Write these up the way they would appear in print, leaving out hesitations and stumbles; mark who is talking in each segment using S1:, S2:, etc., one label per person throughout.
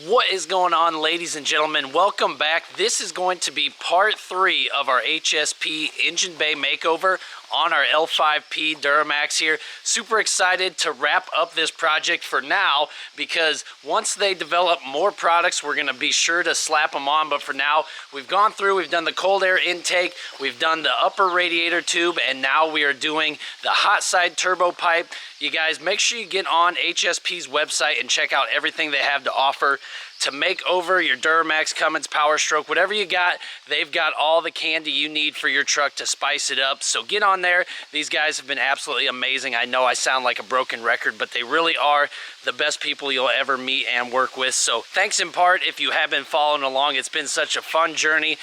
S1: What is going on, ladies and gentlemen? Welcome back. This is going to be part 3 of our HSP engine bay makeover on our L5P Duramax here. Super excited to wrap up this project for now, because once they develop more products, we're going to be sure to slap them on. But for now, we've gone through, we've done the cold air intake, we've done the upper radiator tube, and now we are doing the hot side turbo pipe. You guys, make sure you get on HSP's website and check out everything they have to offer to make over your Duramax, Cummins, Power Stroke, whatever you got. They've got all the candy you need for your truck to spice it up. So get on there. These guys have been absolutely amazing. I know I sound like a broken record, but they really are the best people you'll ever meet and work with. So thanks in part if you have been following along. It's been such a fun journey.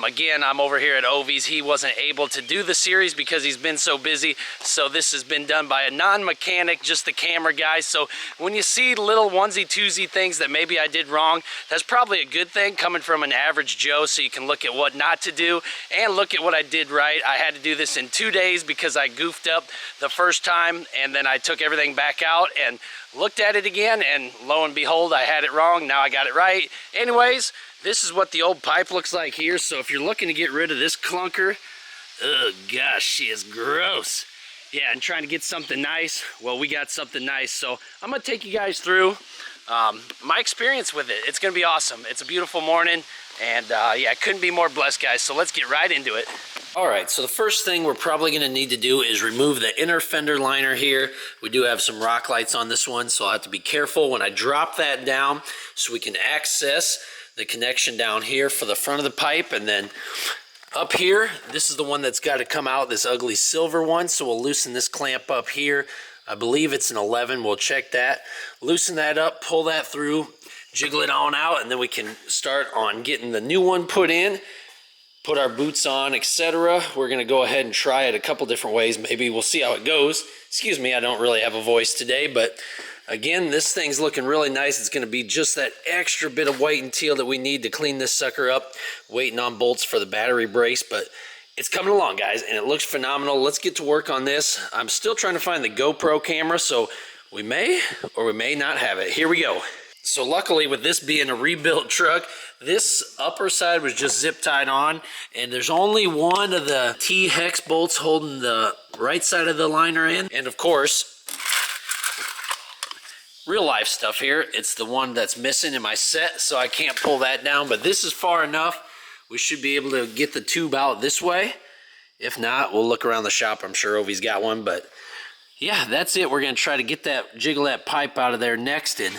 S1: Again, I'm over here at Ovi's. He wasn't able to do the series because he's been so busy. So this has been done by a non-mechanic, just the camera guy. So when you see little onesie-twosie things that maybe I did wrong, that's probably a good thing coming from an average Joe, so you can look at what not to do and look at what I did right. I had to do this in 2 days because I goofed up the first time, and then I took everything back out and looked at it again, and lo and behold, I had it wrong. Now I got it right. Anyways, this is what the old pipe looks like here. So if you're looking to get rid of this clunker, oh gosh, she is gross. Yeah, and trying to get something nice, well, we got something nice. So I'm gonna take you guys through my experience with it. It's gonna be awesome. It's a beautiful morning, and yeah, I couldn't be more blessed, guys. So let's get right into it. All right, so the first thing we're probably gonna need to do is remove the inner fender liner here. We do have some rock lights on this one, so I'll have to be careful when I drop that down so we can access the connection down here for the front of the pipe. And then up here, this is the one that's got to come out, this ugly silver one. So we'll loosen this clamp up here. I believe it's an 11. We'll check that. Loosen that up, pull that through, jiggle it on out, and then we can start on getting the new one put in, put our boots on, etc. We're going to go ahead and try it a couple different ways. Maybe we'll see how it goes. Excuse me, I don't really have a voice today, but again, this thing's looking really nice. It's going to be just that extra bit of white and teal that we need to clean this sucker up. Waiting on bolts for the battery brace, but it's coming along, guys, and it looks phenomenal. Let's get to work on this. I'm still trying to find the GoPro camera, so we may or we may not have it. Here we go. So luckily, with this being a rebuilt truck, this upper side was just zip tied on, and there's only one of the T-hex bolts holding the right side of the liner in. And of course, real life stuff here, it's the one that's missing in my set, so I can't pull that down, but this is far enough. We should be able to get the tube out this way. If not, we'll look around the shop. I'm sure Ovi's got one, but yeah, that's it. We're gonna try to get that, jiggle that pipe out of there next and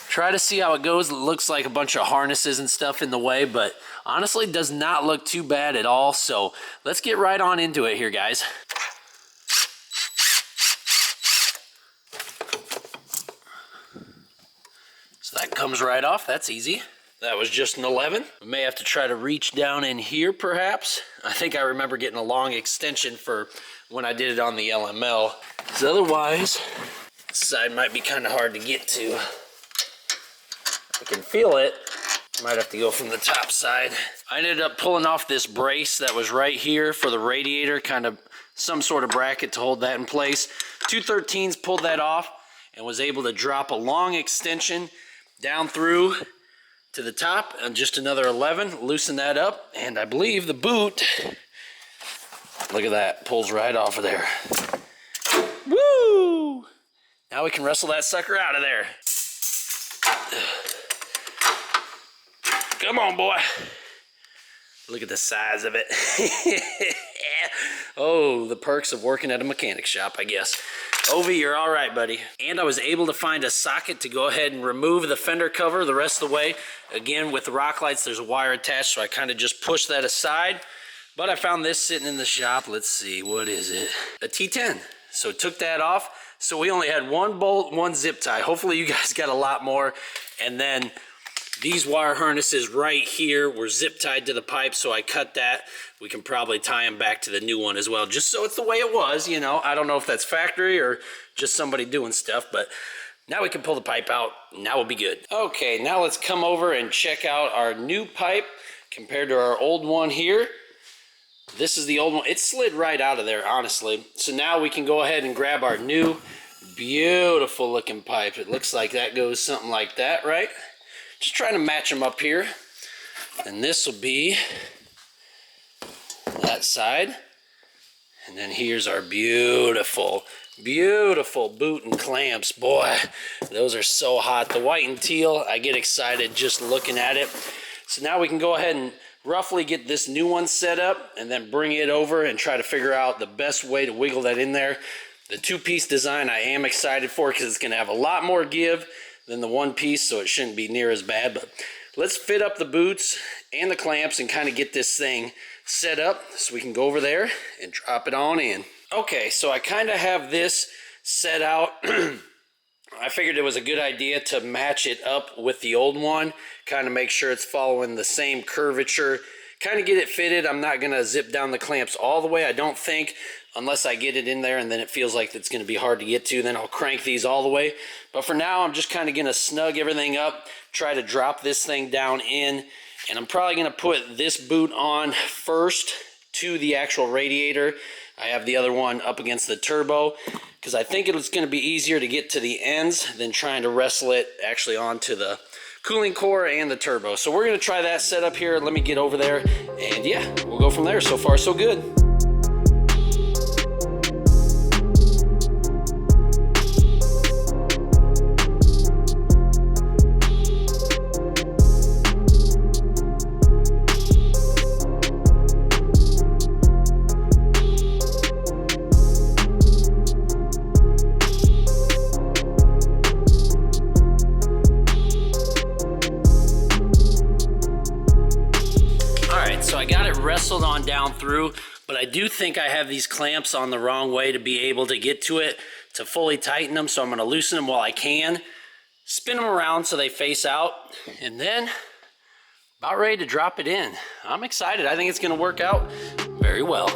S1: try to see how it goes. It looks like a bunch of harnesses and stuff in the way, but honestly does not look too bad at all. So let's get right on into it here, guys. So that comes right off. That's easy. That was just an 11. We may have to try to reach down in here, perhaps. I think I remember getting a long extension for when I did it on the LML. So otherwise, this side might be kind of hard to get to. I can feel it. Might have to go from the top side. I ended up pulling off this brace that was right here for the radiator, kind of some sort of bracket to hold that in place. 213s pulled that off and was able to drop a long extension down through to the top, and just another 11, loosen that up, and I believe the boot, look at that, pulls right off of there. Woo! Now we can wrestle that sucker out of there. Come on, boy. Look at the size of it. Oh, the perks of working at a mechanic shop, I guess. Ovi, you're all right, buddy. And I was able to find a socket to go ahead and remove the fender cover the rest of the way. Again, with the rock lights, there's a wire attached, so I kind of just pushed that aside. But I found this sitting in the shop. Let's see, what is it? A T10. So took that off. So we only had one bolt, one zip tie. Hopefully you guys got a lot more. And then these wire harnesses right here were zip tied to the pipe, so I cut that. We can probably tie them back to the new one as well, just so it's the way it was, you know. I don't know if that's factory or just somebody doing stuff, but now we can pull the pipe out. Now we'll be good. Okay, now let's come over and check out our new pipe compared to our old one here. This is the old one. It slid right out of there, honestly. So now we can go ahead and grab our new beautiful looking pipe. It looks like that goes something like that, right? just trying to match them up here. And this will be that side. And then here's our beautiful, beautiful boot and clamps. Boy, those are so hot. The white and teal, I get excited just looking at it. So now we can go ahead and roughly get this new one set up and then bring it over and try to figure out the best way to wiggle that in there. The two-piece design I am excited for because it's going to have a lot more give than the one piece, so it shouldn't be near as bad. But let's fit up the boots and the clamps and kind of get this thing set up so we can go over there and drop it on in. Okay, so I kind of have this set out. I figured it was a good idea to match it up with the old one, kind of make sure it's following the same curvature, kind of get it fitted. I'm not going to zip down the clamps all the way, I don't think, unless I get it in there and then it feels like it's going to be hard to get to. Then I'll crank these all the way. But for now, I'm just kind of going to snug everything up, try to drop this thing down in. And I'm probably going to put this boot on first to the actual radiator. I have the other one up against the turbo because I think it's going to be easier to get to the ends than trying to wrestle it actually onto the cooling core and the turbo. So we're going to try that setup here. Let me get over there and yeah, we'll go from there. So far, so good. Wrestled on down through, but I do think I have these clamps on the wrong way to be able to get to it to fully tighten them, so I'm going to loosen them while I can, spin them around so they face out, and then about ready to drop it in. I'm excited. I think it's going to work out very well.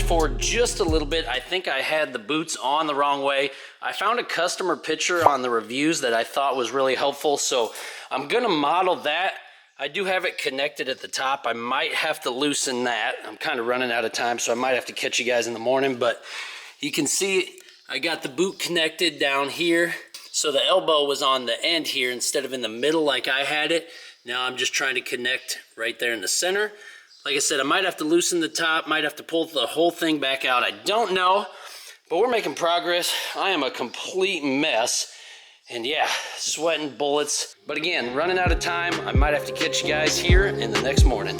S1: Forward just a little bit. I think I had the boots on the wrong way. I found a customer picture on the reviews that I thought was really helpful, so I'm gonna model that. I do have it connected at the top. I might have to loosen that. I'm kind of running out of time, so I might have to catch you guys in the morning, but you can see I got the boot connected down here, so the elbow was on the end here instead of in the middle like I had it. Now I'm just trying to connect right there in the center. Like I said, I might have to loosen the top, might have to pull the whole thing back out. I don't know, but we're making progress. I am a complete mess. And yeah, sweating bullets. But again, running out of time. I might have to catch you guys here in the next morning.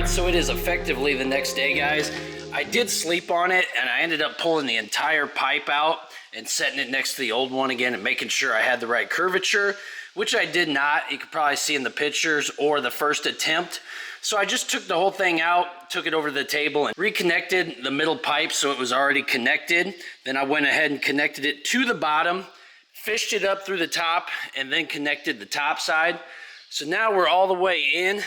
S1: So it is effectively the next day, guys. I did sleep on it and I ended up pulling the entire pipe out and setting it next to the old one again and making sure I had the right curvature, which I did not. You could probably see in the pictures or the first attempt. So I just took the whole thing out, took it over to the table and reconnected the middle pipe so it was already connected. Then I went ahead and connected it to the bottom, fished it up through the top, and then connected the top side. So now we're all the way in.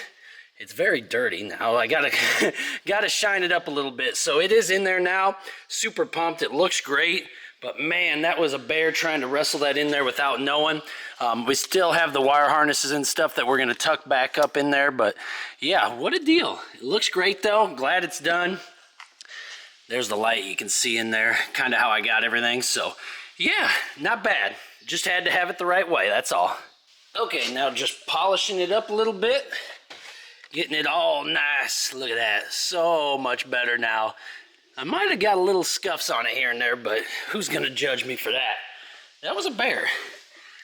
S1: It's very dirty now. I gotta shine it up a little bit. So it is in there now. Super pumped. It looks great. But man, that was a bear trying to wrestle that in there without knowing. We still have the wire harnesses and stuff that we're gonna tuck back up in there. But yeah, what a deal. It looks great though. Glad it's done. There's the light you can see in there. Kind of how I got everything. So yeah, not bad. Just had to have it the right way, that's all. Okay, now just polishing it up a little bit. Getting it all nice. Look at that. So much better now. I might have got a little scuffs on it here and there, but who's going to judge me for that? That was a bear.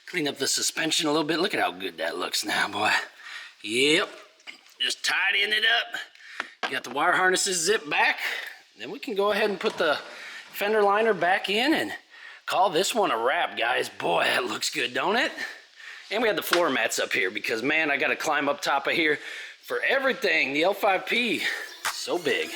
S1: Clean up the suspension a little bit. Look at how good that looks now, boy. Yep. Just tidying it up. Got the wire harnesses zipped back. Then we can go ahead and put the fender liner back in and call this one a wrap, guys. Boy, that looks good, don't it? And we had the floor mats up here because, man, I got to climb up top of here for everything. The L5P, so big.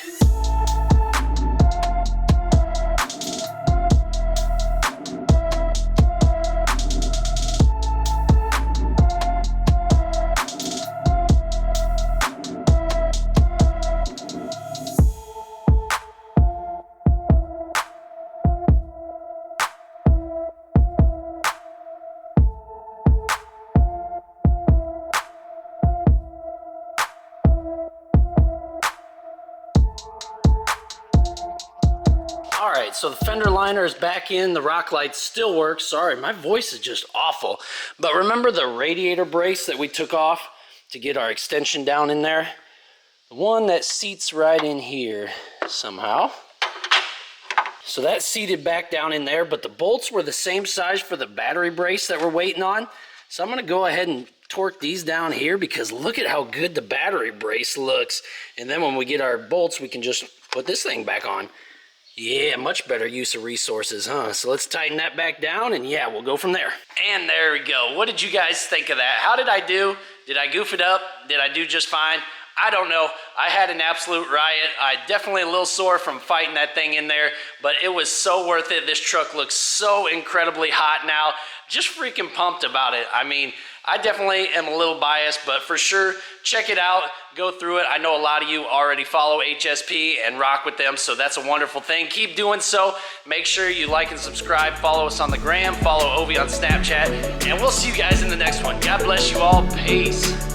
S1: Alright, so the fender liner is back in, the rock lights still work. Sorry, my voice is just awful. But remember the radiator brace that we took off to get our extension down in there? The one that seats right in here somehow. So that's seated back down in there, but the bolts were the same size for the battery brace that we're waiting on. So I'm going to go ahead and torque these down here because look at how good the battery brace looks. And then when we get our bolts, we can just put this thing back on. Yeah, much better use of resources, huh? So let's tighten that back down and yeah, we'll go from there. And there we go. What did you guys think of that? How did I do? Did I goof it up? Did I do just fine? I don't know. I had an absolute riot. I definitely a little sore from fighting that thing in there, but it was so worth it. This truck looks so incredibly hot now. Just freaking pumped about it. I mean, I definitely am a little biased, but for sure, check it out, go through it. I know a lot of you already follow HSP and rock with them, so that's a wonderful thing. Keep doing so. Make sure you like and subscribe. Follow us on the gram, follow Ovi on Snapchat, and we'll see you guys in the next one. God bless you all. Peace.